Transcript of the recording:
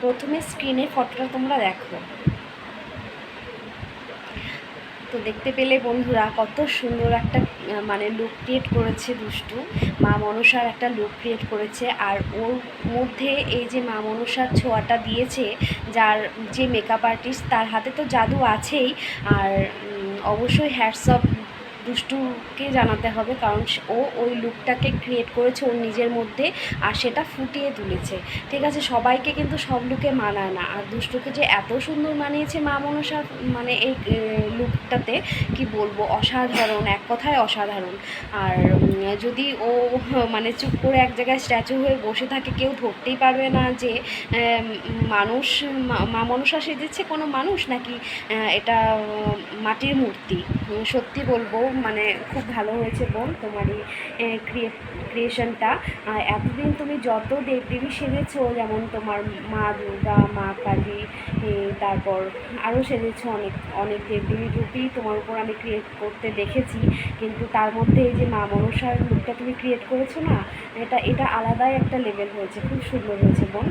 প্রথমে স্ক্রিনে ফটোটা তোমরা দেখো। তো দেখতে পেলে বন্ধুরা কত সুন্দর একটা মানে লুক ক্রিয়েট করেছে দুষ্টু, মা মনসার একটা লুক ক্রিয়েট করেছে। আর ওর মধ্যে এই যে মা মনসার ছোঁয়াটা দিয়েছে, যার যে মেকআপ আর্টিস্ট, তার হাতে তো জাদু আছেই। আর অবশ্যই হ্যাটস অফ দুষ্টুকে জানাতে হবে, কারণ ও ওই লুকটাকে ক্রিয়েট করেছে ওর নিজের মধ্যে, আর সেটা ফুটিয়ে তুলেছে। ঠিক আছে, সবাইকে কিন্তু সব লুকে মানায় না, আর দুষ্টুকে যে এত সুন্দর মানিয়েছে মা মনসার মানে এই লুকটাতে কি বলবো, অসাধারণ, এক কথায় অসাধারণ। আর যদি ও মানে চুপ করে এক জায়গায় স্ট্যাচু হয়ে বসে থাকে, কেউ ধরতেই পারবে না যে মানুষ, মা মনসা সেজেছে কোনো মানুষ নাকি এটা মাটির মূর্তি। সত্যি বলবো মানে খুব ভালো হয়েছে বোন তোমার এই ক্রিয়েশনটা। এতদিন তুমি যত দেবদেবী সেজেছো, যেমন তোমার মা দুর্গা, মা কালী, তারপর আরও সেজেছো অনেক অনেক দেবদেবীর রূপই তোমার উপর আমি ক্রিয়েট করতে দেখেছি, কিন্তু তার মধ্যে এই যে মা মনসার লুকটা তুমি ক্রিয়েট করেছো না, এটা আলাদাই একটা লেভেল হয়েছে, খুব সুন্দর হয়েছে বোন।